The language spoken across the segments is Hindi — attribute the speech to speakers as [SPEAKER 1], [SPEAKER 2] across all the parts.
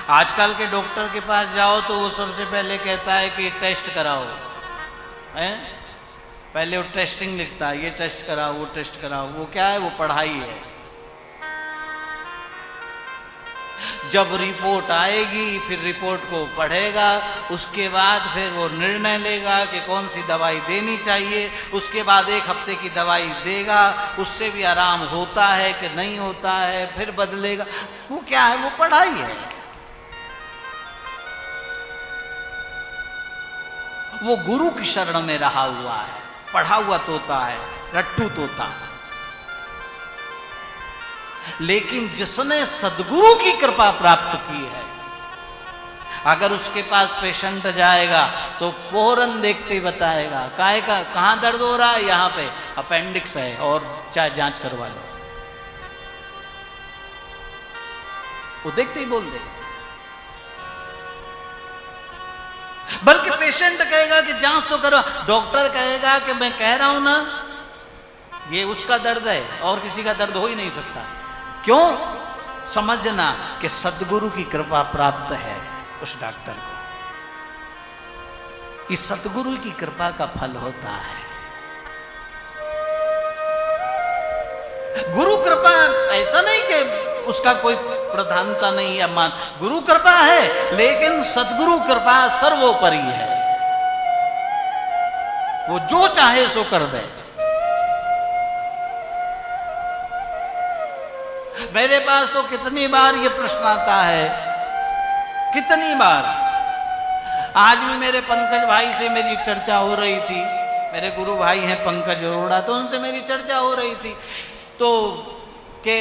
[SPEAKER 1] आजकल के डॉक्टर के पास जाओ तो वो सबसे पहले कहता है कि टेस्ट कराओ, हैं? पहले वो टेस्टिंग लिखता है, ये टेस्ट कराओ, वो टेस्ट कराओ। वो क्या है? वो पढ़ाई है। जब रिपोर्ट आएगी फिर रिपोर्ट को पढ़ेगा, उसके बाद फिर वो निर्णय लेगा कि कौन सी दवाई देनी चाहिए। उसके बाद 1 हफ्ते की दवाई देगा, उससे भी आराम होता है कि नहीं होता है, फिर बदलेगा। वो क्या है? वो पढ़ाई है। वो गुरु की शरण में रहा हुआ है, पढ़ा हुआ तोता है, रट्टू तोता। लेकिन जिसने सद्गुरु की कृपा प्राप्त की है, अगर उसके पास पेशेंट जाएगा तो फौरन देखते ही बताएगा काहे का, कहां दर्द हो रहा है, यहां पे अपेंडिक्स है और चाहे जांच करवा लो। वो देखते ही बोल देगा। बल्कि पेशेंट कहेगा कि जांच तो करो, डॉक्टर कहेगा कि मैं कह रहा हूं ना ये उसका दर्द है और किसी का दर्द हो ही नहीं सकता। क्यों? समझना कि सद्गुरु की कृपा प्राप्त है उस डॉक्टर को। इस सद्गुरु की कृपा का फल होता है। गुरु कृपा ऐसा नहीं कि उसका कोई प्रधानता नहीं है, मान गुरु कृपा है, लेकिन सद्गुरु कृपा सर्वोपरि है। वो जो चाहे सो कर दे। मेरे पास तो कितनी बार ये प्रश्न आता है, कितनी बार। आज भी मेरे पंकज भाई से मेरी चर्चा हो रही थी, मेरे गुरु भाई हैं पंकज अरोड़ा, तो उनसे मेरी चर्चा हो रही थी तो कि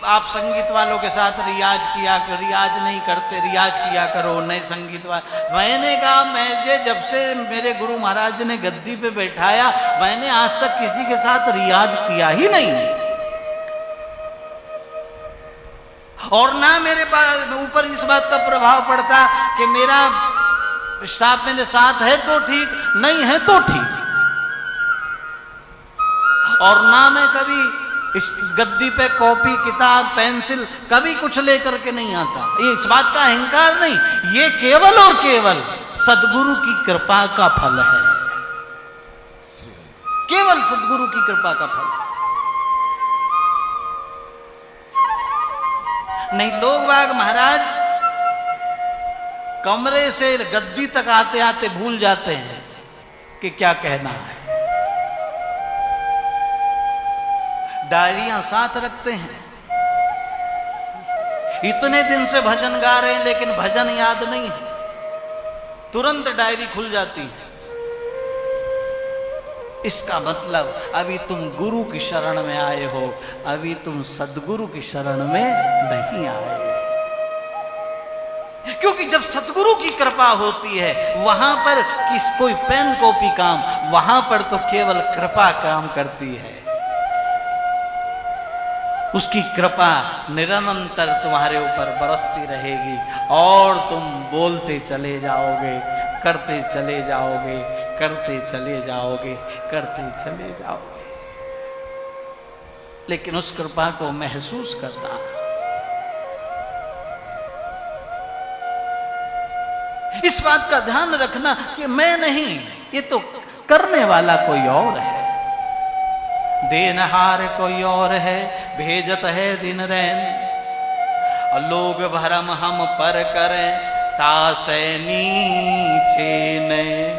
[SPEAKER 1] आप संगीत वालों के साथ रियाज रियाज नहीं करते, रियाज किया करो, नए संगीत वाले। मैंने कहा मैं जब से मेरे गुरु महाराज ने गद्दी पे बैठाया, मैंने आज तक किसी के साथ रियाज किया ही नहीं, और ना मेरे ऊपर इस बात का प्रभाव पड़ता कि मेरा स्टाफ मेरे साथ है तो ठीक, नहीं है तो ठीक। और ना मैं कभी इस गद्दी पे कॉपी किताब पेंसिल कभी कुछ लेकर के नहीं आता। ये इस बात का अहंकार नहीं, ये केवल और केवल सद्गुरु की कृपा का फल है, केवल सद्गुरु की कृपा का फल। नहीं लोग बाग महाराज कमरे से गद्दी तक आते आते भूल जाते हैं कि क्या कहना है। डायरियां साथ रखते हैं, इतने दिन से भजन गा रहे हैं लेकिन भजन याद नहीं है, तुरंत डायरी खुल जाती है। इसका मतलब अभी तुम गुरु की शरण में आए हो, अभी तुम सद्गुरु की शरण में नहीं आए। क्योंकि जब सद्गुरु की कृपा होती है वहां पर कोई पेन कॉपी काम, वहां पर तो केवल कृपा काम करती है। उसकी कृपा निरंतर तुम्हारे ऊपर बरसती रहेगी और तुम बोलते चले जाओगे, करते चले जाओगे, करते चले जाओगे, करते चले जाओगे। लेकिन उस कृपा को महसूस करना, इस बात का ध्यान रखना कि मैं नहीं, ये तो करने वाला कोई और है, देनहार कोई और है, भेजत है दिन रैन। और लोग भरम हम पर करें तासे नीचे नैन।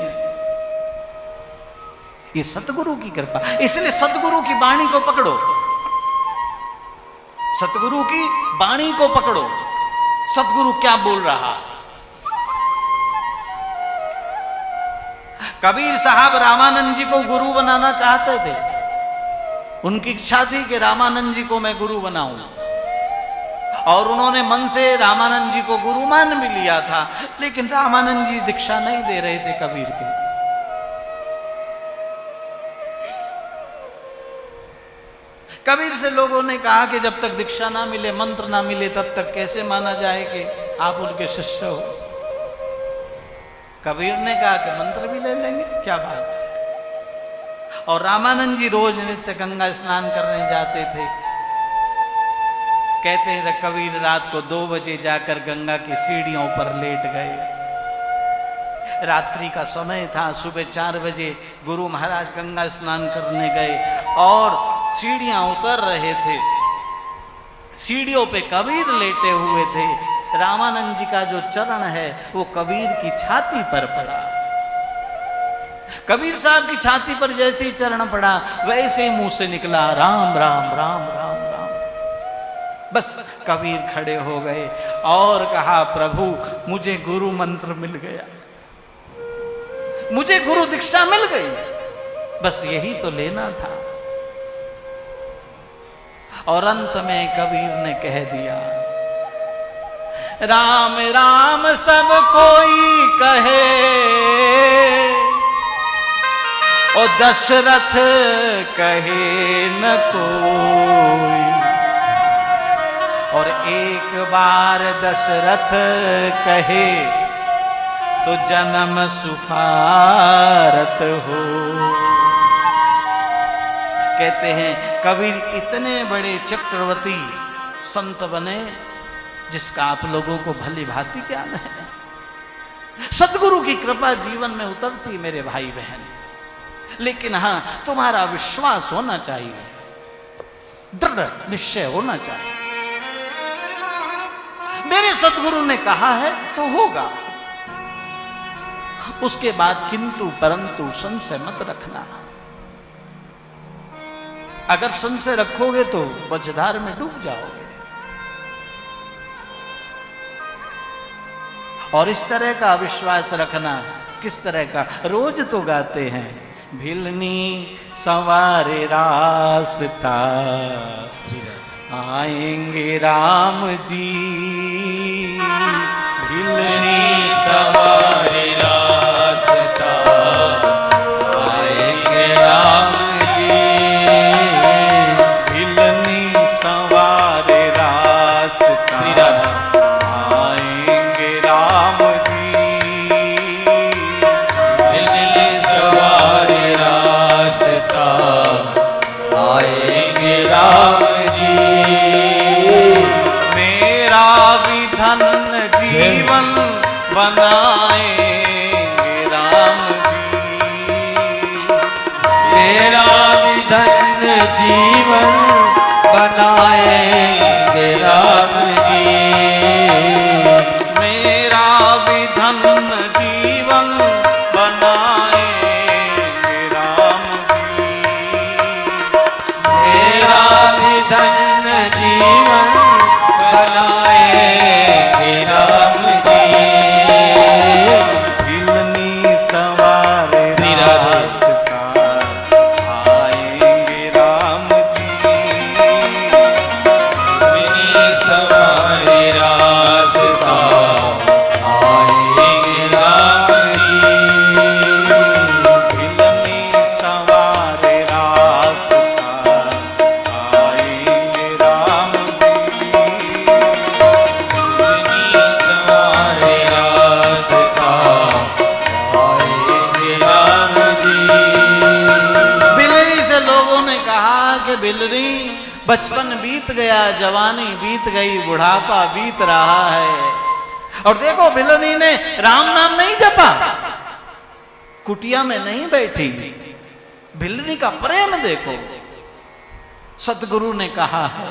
[SPEAKER 1] ये सतगुरु की कृपा। इसलिए सतगुरु की वाणी को पकड़ो, सतगुरु की वाणी को पकड़ो। सतगुरु क्या बोल रहा। कबीर साहब रामानंद जी को गुरु बनाना चाहते थे, उनकी इच्छा थी कि रामानंद जी को मैं गुरु बनाऊं, और उन्होंने मन से रामानंद जी को गुरु मान भी लिया था, लेकिन रामानंद जी दीक्षा नहीं दे रहे थे कबीर के। कबीर से लोगों ने कहा कि जब तक दीक्षा ना मिले, मंत्र ना मिले, तब तक कैसे माना जाए कि आप उनके शिष्य हो। कबीर ने कहा कि मंत्र भी ले लेंगे, क्या बात है। और रामानंद जी रोज नित्य गंगा स्नान करने जाते थे, कहते हैं कबीर रात को 2 बजे जाकर गंगा की सीढ़ियों पर लेट गए। रात्रि का समय था। सुबह 4 बजे गुरु महाराज गंगा स्नान करने गए और सीढ़ियां उतर रहे थे। सीढ़ियों पे कबीर लेटे हुए थे। रामानंद जी का जो चरण है वो कबीर की छाती पर पड़ा। कबीर साहब की छाती पर जैसे ही चरण पड़ा वैसे ही मुंह से निकला राम राम राम राम राम। बस कबीर खड़े हो गए और कहा प्रभु मुझे गुरु मंत्र मिल गया, मुझे गुरु दीक्षा मिल गई, बस यही तो लेना था। और अंत में कबीर ने कह दिया राम राम सब कोई कहे और दशरथ कहे न कोई। और एक बार दशरथ कहे तो जन्म सुफारत हो। कहते हैं कबीर इतने बड़े चक्रवर्ती संत बने जिसका आप लोगों को भली भांति ज्ञान है। सद्गुरु की कृपा जीवन में उतरती मेरे भाई बहन, लेकिन हां तुम्हारा विश्वास होना चाहिए, दृढ़ निश्चय होना चाहिए। मेरे सद्गुरु ने कहा है तो होगा, उसके बाद किंतु परंतु संशय मत रखना। अगर संशय रखोगे तो बजधार में डूब जाओगे। और इस तरह का विश्वास रखना, किस तरह का, रोज तो गाते हैं भिलनी सवारे रास्ता आएंगे राम जी, भिलनी सवारे रास्ता आएंगे राम जी, भिलनी सवारे रास्ता आएंगे राम जी, भिलनी सवारे रास्ता आएंगे राम जी। मेरा विधन जीवन बनाएंगे राम जी,
[SPEAKER 2] मेरा विधन जीवन बनाएंगे राम जी,
[SPEAKER 1] मेरा विधन जीवन बनाएंगे राम जी,
[SPEAKER 2] मेरा विधन जीवन बनाएंगे राम जी,
[SPEAKER 1] भिलनी सवारे रास्ता आएंगे राम जी,
[SPEAKER 2] भिलनी सवारे रास्ता आएंगे राम जी,
[SPEAKER 1] भिलनी सवारे रास्ता आएंगे राम जी,
[SPEAKER 2] सवारे रास्ता आएंगे राम जी।
[SPEAKER 1] बिलरी से लोगों ने कहा कि बिलरी बचपन बीत गया, जवानी बीत गई, बुढ़ापा बीत रहा है। और देखो बिलरी ने राम नाम नहीं जपा, कुटिया में नहीं बैठी। बिलरी का प्रेम देखो। सतगुरु ने कहा है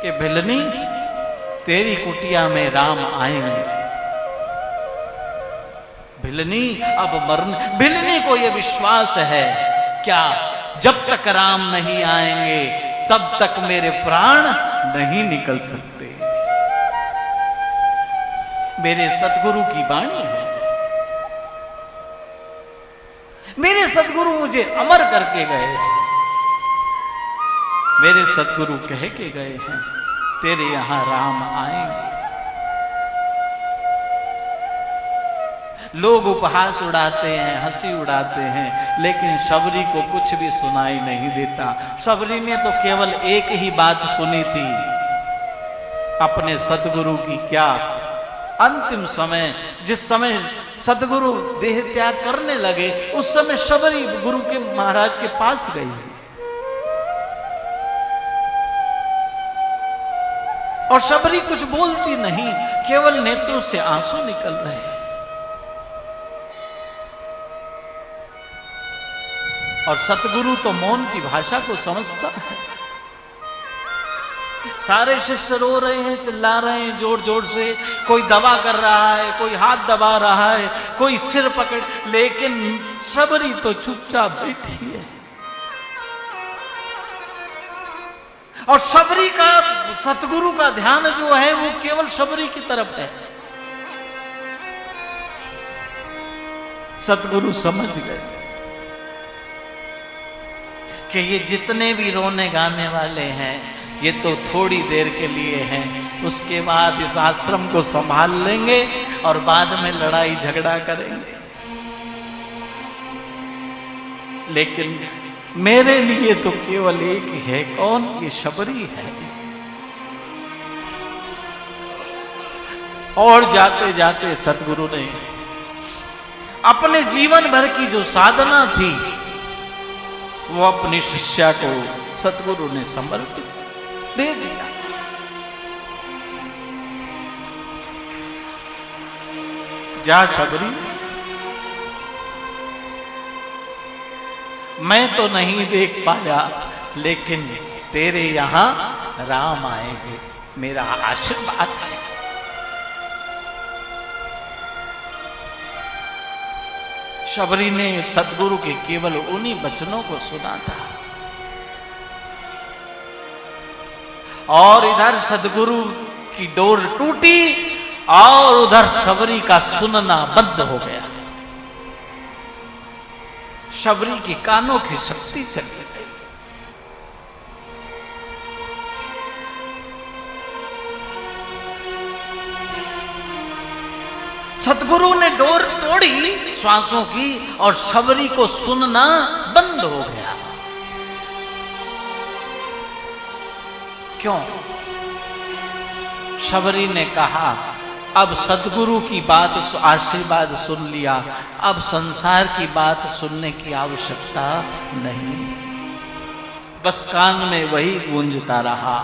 [SPEAKER 1] कि बिलनी तेरी कुटिया में राम आएंगे। भिलनी अब मरने, भिलनी को यह विश्वास है क्या, जब तक राम नहीं आएंगे तब तक मेरे प्राण नहीं निकल सकते। मेरे सतगुरु की वाणी है, मेरे सतगुरु मुझे अमर करके गए। मेरे सतगुरु कह के गए हैं तेरे यहां राम आएंगे। लोग उपहास उड़ाते हैं, हंसी उड़ाते हैं, लेकिन शबरी को कुछ भी सुनाई नहीं देता। शबरी ने तो केवल एक ही बात सुनी थी अपने सतगुरु की। क्या? अंतिम समय, जिस समय सतगुरु देह त्याग करने लगे उस समय शबरी गुरु के महाराज के पास गई। और शबरी कुछ बोलती नहीं, केवल नेत्रों से आंसू निकल रहे हैं। और सतगुरु तो मौन की भाषा को समझता है। सारे शिष्य रो रहे हैं, चिल्ला रहे हैं जोर जोर से, कोई दवा कर रहा है, कोई हाथ दबा रहा है, कोई सिर पकड़, लेकिन शबरी तो चुपचाप बैठी है। और शबरी का, सतगुरु का ध्यान जो है वो केवल शबरी की तरफ है। सतगुरु समझ गए कि ये जितने भी रोने गाने वाले हैं ये तो थोड़ी देर के लिए हैं, उसके बाद इस आश्रम को संभाल लेंगे और बाद में लड़ाई झगड़ा करेंगे। लेकिन मेरे लिए तो केवल एक ही है, कौन? ये शबरी है। और जाते जाते सतगुरु ने अपने जीवन भर की जो साधना थी वो अपनी शिष्या को सतगुरु ने समर्पित दे दिया। जा शबरी, मैं तो नहीं देख पाया, लेकिन तेरे यहां राम आएंगे, मेरा आशीर्वाद है। शबरी ने सतगुरु के केवल उन्हीं वचनों को सुना था और इधर सतगुरु की डोर टूटी और उधर शबरी का सुनना बंद हो गया। शबरी की कानों की शक्ति चली गई। सतगुरु ने डोर तोड़ी श्वासों की और शबरी को सुनना बंद हो गया। क्यों? शबरी ने कहा, अब सतगुरु की बात, आशीर्वाद सुन लिया, अब संसार की बात सुनने की आवश्यकता नहीं। बस कान में वही गूंजता रहा,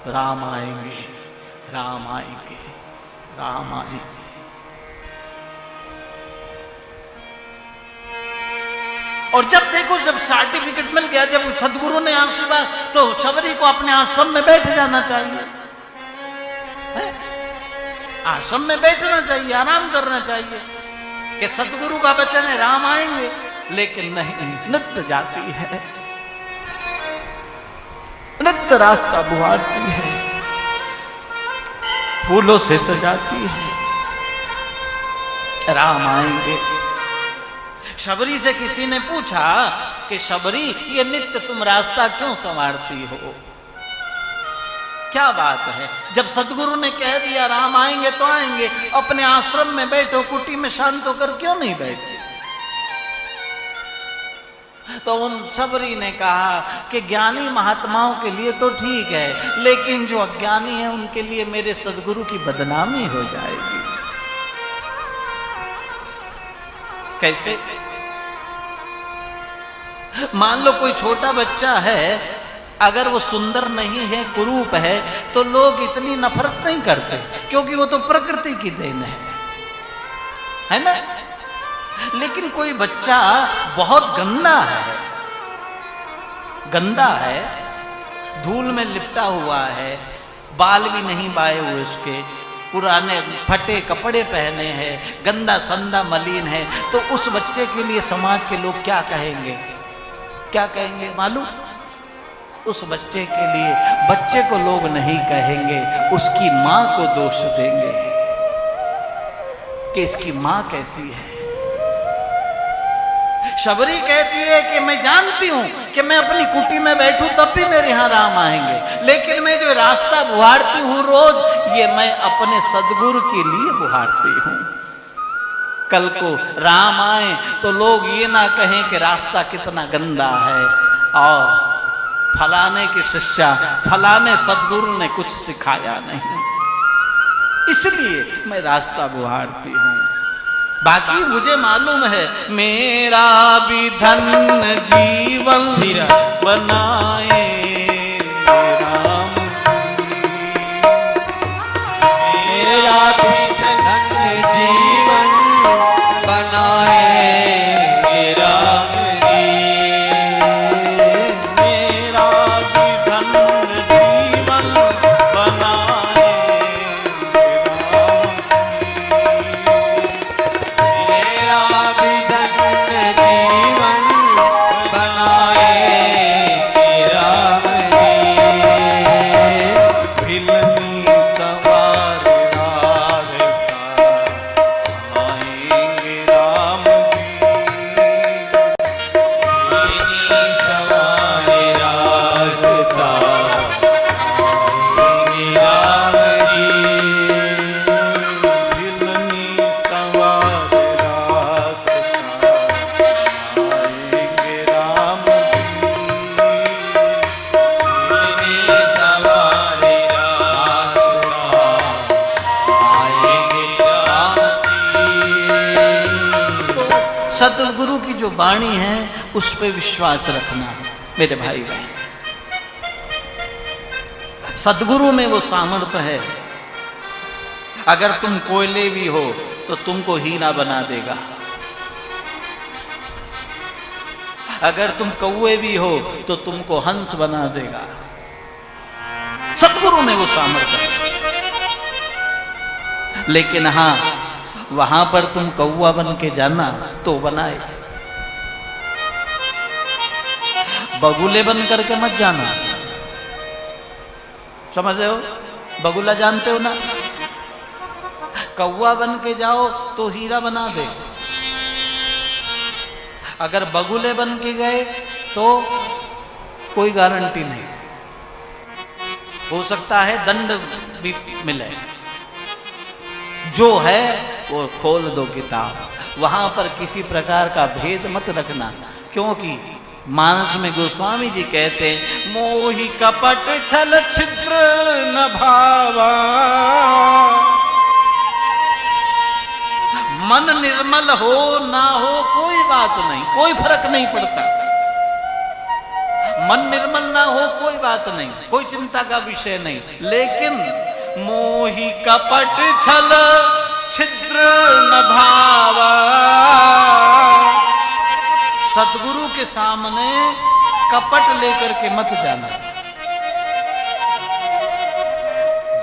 [SPEAKER 1] राम आएंगे, राम आएंगे, राम आएंगे। और जब देखो, जब सर्टिफिकेट मिल गया, जब सतगुरु ने आशीर्वाद, तो शबरी को अपने आश्रम में बैठ जाना चाहिए, आश्रम में बैठना चाहिए, आराम करना चाहिए कि सतगुरु का वचन है राम आएंगे। लेकिन नहीं, नित्य जाती है, नित्य रास्ता बुहारती है, फूलों से सजाती है, राम आएंगे। शबरी से किसी ने पूछा कि शबरी, ये नित्य तुम रास्ता क्यों संवारती हो, क्या बात है? जब सतगुरु ने कह दिया राम आएंगे तो आएंगे, अपने आश्रम में बैठो, कुटी में शांत होकर क्यों नहीं बैठती? तो उन शबरी ने कहा कि ज्ञानी महात्माओं के लिए तो ठीक है, लेकिन जो अज्ञानी है उनके लिए मेरे सतगुरु की बदनामी हो जाएगी। कैसे? मान लो कोई छोटा बच्चा है, अगर वो सुंदर नहीं है, कुरूप है, तो लोग इतनी नफरत नहीं करते, क्योंकि वो तो प्रकृति की देन है ना? लेकिन कोई बच्चा बहुत गंदा है, धूल में लिपटा हुआ है, बाल भी नहीं बाए हुए उसके, पुराने फटे कपड़े पहने हैं, गंदा संदा मलिन है, तो उस बच्चे के लिए समाज के लोग क्या कहेंगे? क्या कहेंगे मालूम? उस बच्चे के लिए बच्चे को लोग नहीं कहेंगे, उसकी मां को दोष देंगे कि इसकी मां कैसी है। शबरी कहती है कि मैं जानती हूं कि मैं अपनी कुटी में बैठूं तब भी मेरे यहां राम आएंगे, लेकिन मैं जो रास्ता बुहारती हूं रोज, ये मैं अपने सदगुरु के लिए बुहारती हूं। कल को राम आए तो लोग ये ना कहें कि रास्ता कितना गंदा है और फलाने की शिष्या, फलाने सदगुरु ने कुछ सिखाया नहीं, इसलिए मैं रास्ता बुहारती हूं। बाकी मुझे मालूम है मेरा भी धन्य जीवन बनाए राम जी, सतगुरु की जो वाणी है उस पे विश्वास रखना मेरे भाई बहन। सतगुरु में वो सामर्थ्य है, अगर तुम कोयले भी हो तो तुमको हीरा बना देगा, अगर तुम कौवे भी हो तो तुमको हंस बना देगा। सतगुरु में वो सामर्थ्य है। लेकिन हाँ, वहां पर तुम कौवा बन के जाना तो बनाए, बगुले बन करके मत जाना। समझ रहे हो? बगुला जानते हो ना? कौवा बन के जाओ तो हीरा बना दे, अगर बगुले बन के गए तो कोई गारंटी नहीं, हो सकता है दंड भी मिले। जो है वो खोल दो किताब, वहां पर किसी प्रकार का भेद मत रखना, क्योंकि मानस में गोस्वामी जी कहते हैं मोहि कपट छल छिद्र न भावा, मन निर्मल हो ना हो कोई बात नहीं, कोई फर्क नहीं पड़ता। मन निर्मल ना हो कोई बात नहीं, कोई चिंता का विषय नहीं, लेकिन मोहि कपट छल छिद्र न भावा, सतगुरु के सामने कपट लेकर के मत जाना।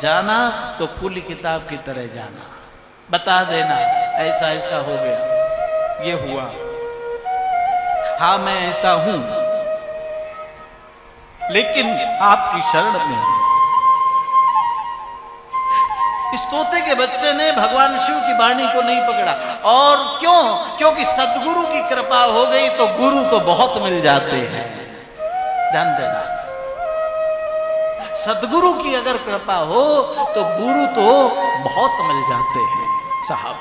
[SPEAKER 1] जाना तो खुली किताब की तरह जाना, बता देना ऐसा ऐसा हो गया, ये हुआ, हाँ मैं ऐसा हूं, लेकिन आपकी शरण में हूं। इस तोते के बच्चे ने भगवान शिव की वाणी को नहीं पकड़ा, और क्यों? क्योंकि सतगुरु की कृपा हो गई तो गुरु तो बहुत मिल जाते हैं। ध्यान देना, सतगुरु की अगर कृपा हो तो गुरु तो बहुत मिल जाते हैं साहब।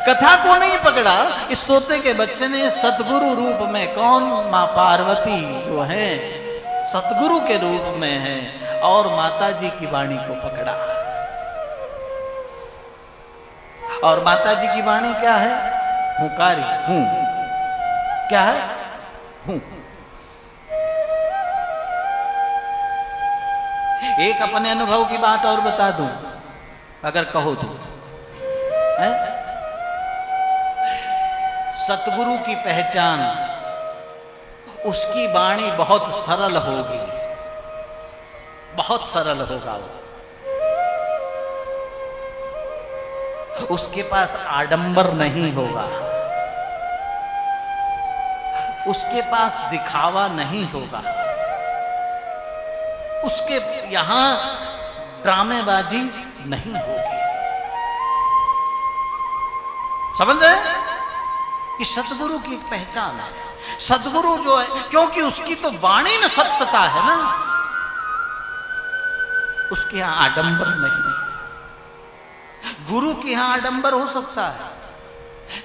[SPEAKER 1] कथा को नहीं पकड़ा, इस तोते के बच्चे ने सतगुरु रूप में, कौन? मां पार्वती जो है सतगुरु के रूप में है, और माता जी की वाणी को पकड़ा। और माता जी की वाणी क्या है? हुकारी, हूं। क्या है? हूं। एक अपने अनुभव की बात और बता दूं, अगर कहो तो, है? सतगुरु की पहचान, उसकी वाणी बहुत सरल होगी, बहुत सरल होगा वो, उसके पास आडंबर नहीं होगा, उसके पास दिखावा नहीं होगा, उसके यहां ड्रामेबाजी नहीं होगी। समझ रहे? कि सतगुरु की एक पहचान है। सतगुरु जो है, क्योंकि उसकी तो वाणी में सत्यता है ना, उसके यहां आडंबर नहीं। गुरु के यहां आडंबर हो सकता है,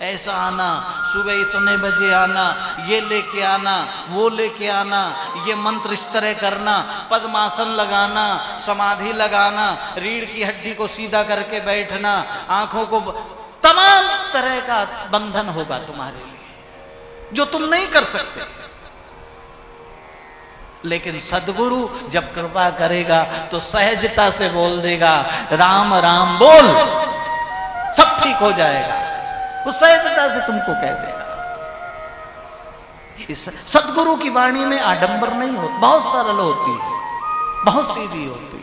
[SPEAKER 1] ऐसा आना, सुबह इतने बजे आना, ये लेके आना, वो लेके आना, ये मंत्र इस तरह करना, पद्मासन लगाना, समाधि लगाना, रीढ़ की हड्डी को सीधा करके बैठना, आंखों को, तमाम तरह का बंधन होगा तुम्हारे लिए जो तुम नहीं कर सकते। लेकिन सदगुरु जब कृपा करेगा तो सहजता से बोल देगा, राम राम बोल, सब ठीक हो जाएगा। वो सहजता से तुमको कह देगा। इस सदगुरु की वाणी में आडंबर नहीं होता, बहुत सरल होती है, बहुत सीधी होती है।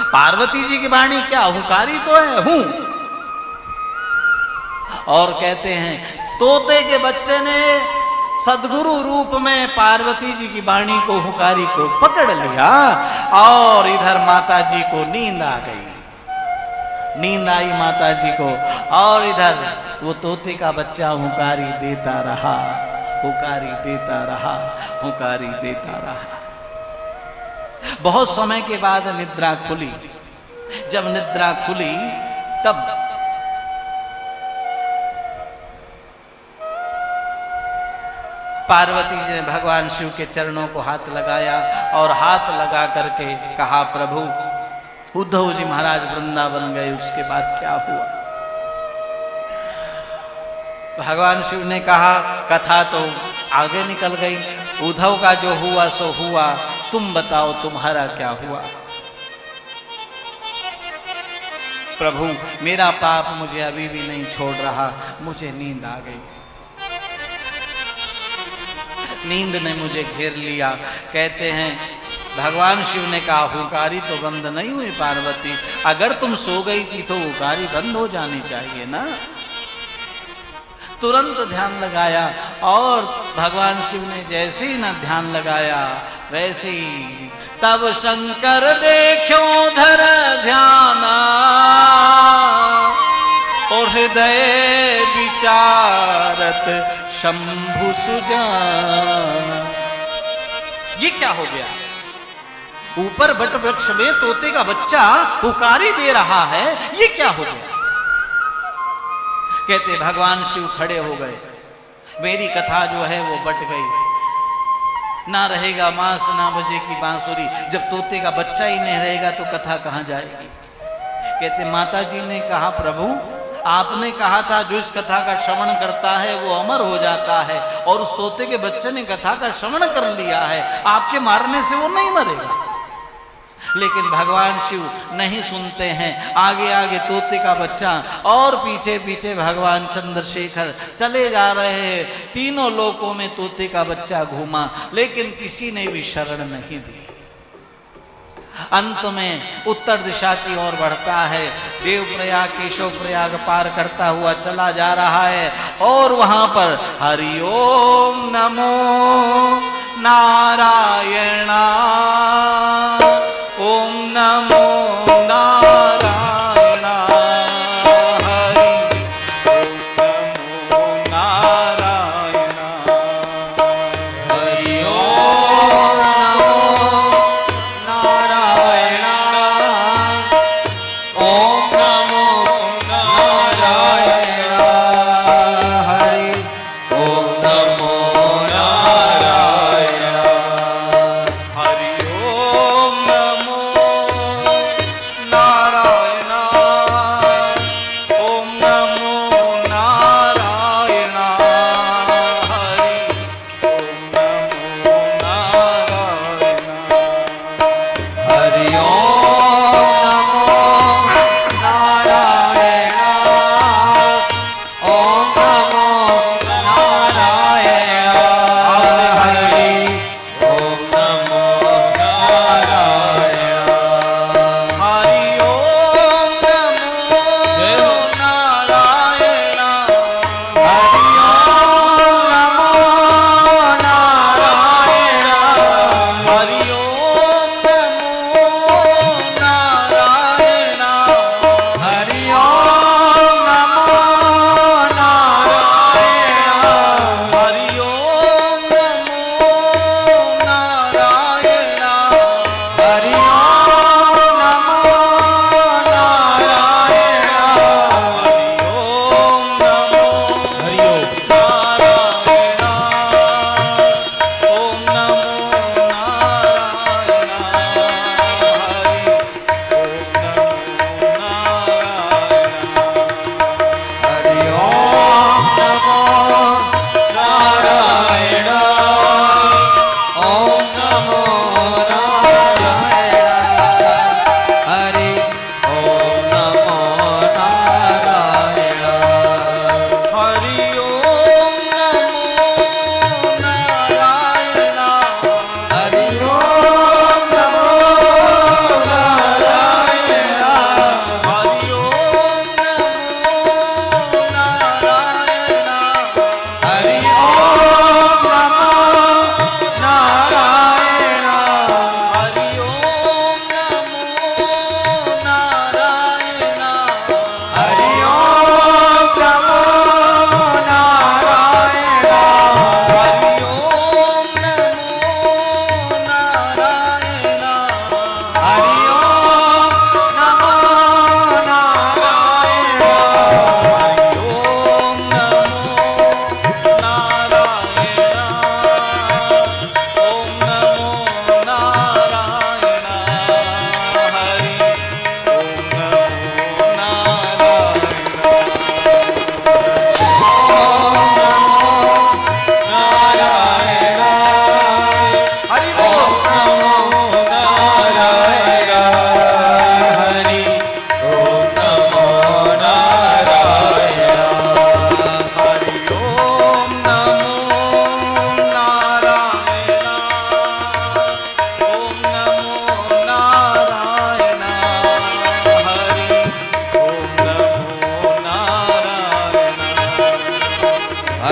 [SPEAKER 1] पार्वती जी की वाणी क्या हुकारी तो है, हूं। और कहते हैं तोते के बच्चे ने सदगुरु रूप में पार्वती जी की वाणी को, हुकारी को पकड़ लिया, और इधर माता जी को नींद आ गई। नींद आई माता जी को, और इधर वो तोते का बच्चा हुकारी देता रहा, हुकारी देता रहा, हुकारी देता रहा। बहुत समय के बाद निद्रा खुली। जब निद्रा खुली तब पार्वती जी ने भगवान शिव के चरणों को हाथ लगाया और हाथ लगा करके कहा, प्रभु उद्धव जी महाराज वृंदावन गए। उसके बाद क्या हुआ? भगवान शिव ने कहा कथा तो आगे निकल गई, उद्धव का जो हुआ सो हुआ, तुम बताओ तुम्हारा क्या हुआ? प्रभु मेरा पाप मुझे अभी भी नहीं छोड़ रहा, मुझे नींद आ गई, नींद ने मुझे घेर लिया। कहते हैं भगवान शिव ने कहा हुकारी तो बंद नहीं हुई पार्वती, अगर तुम सो गई थी तो हुकारी बंद हो जानी चाहिए ना। तुरंत ध्यान लगाया और भगवान शिव ने जैसे ही ना ध्यान लगाया वैसे ही तब शंकर देखो धर ध्याना और हृदय विचारत शंभु सुजाना। ये क्या हो गया? ऊपर बट वृक्ष में तोते का बच्चा हुकारी दे रहा है, ये क्या हो गया? कहते भगवान शिव खड़े हो गए, मेरी कथा जो है वो बट गई। ना रहेगा मांस ना बजेगी बांसुरी, जब तोते का बच्चा ही नहीं रहेगा तो कथा कहां जाएगी? कहते माता जी ने कहा प्रभु आपने कहा था जो इस कथा का श्रवण करता है वो अमर हो जाता है, और उस तोते के बच्चे ने कथा का श्रवण कर लिया है, आपके मारने से वो नहीं मरेगा। लेकिन भगवान शिव नहीं सुनते हैं, आगे आगे तोते का बच्चा और पीछे पीछे भगवान चंद्रशेखर चले जा रहे हैं। तीनों लोकों में तोते का बच्चा घूमा लेकिन किसी ने भी शरण नहीं दी। अंत में उत्तर दिशा की ओर बढ़ता है, देवप्रयाग केशव प्रयाग पार करता हुआ चला जा रहा है, और वहां पर हरिओम नमो नारायणा, ओम नमो नारायणा, हरि ओम नमो नारायणा,
[SPEAKER 2] हरि ओम नमो नारायणा, ओम नमो नारायणा, हरि ओम नमो नारायणा,
[SPEAKER 1] हरि ओम नमो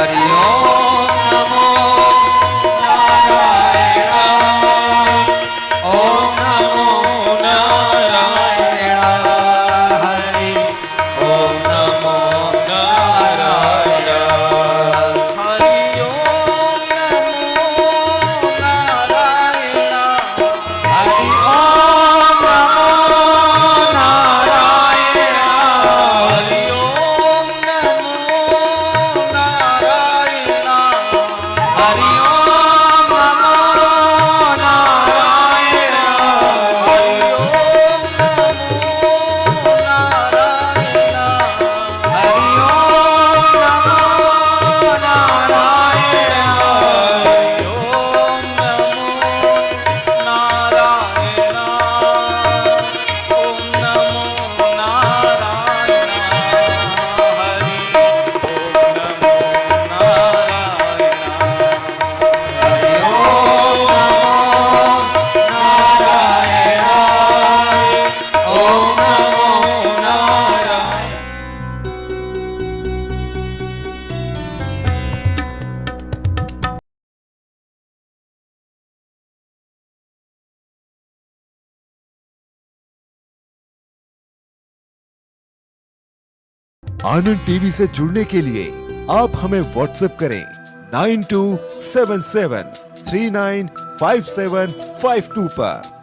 [SPEAKER 2] हरि ओम नमो नारायण ओम नमो नारायण हरि ओम नमो नारायण
[SPEAKER 1] हरि ओम नमो नारायण
[SPEAKER 2] हरि ओम नमो नारायण
[SPEAKER 1] हरि ओम नमो नारायण
[SPEAKER 2] हरि ओम नमो नारायण
[SPEAKER 1] हरि ओम नमो नारायण
[SPEAKER 2] हरि ओम नमो नारायण
[SPEAKER 1] हरि ओम नमो नारायण ओम नमो नारायण हरि ओम नमो नारायण
[SPEAKER 2] ओम नमो नारायण
[SPEAKER 3] आनंद टीवी से जुड़ने के लिए आप हमें व्हाट्सएप करें 9277395752 पर।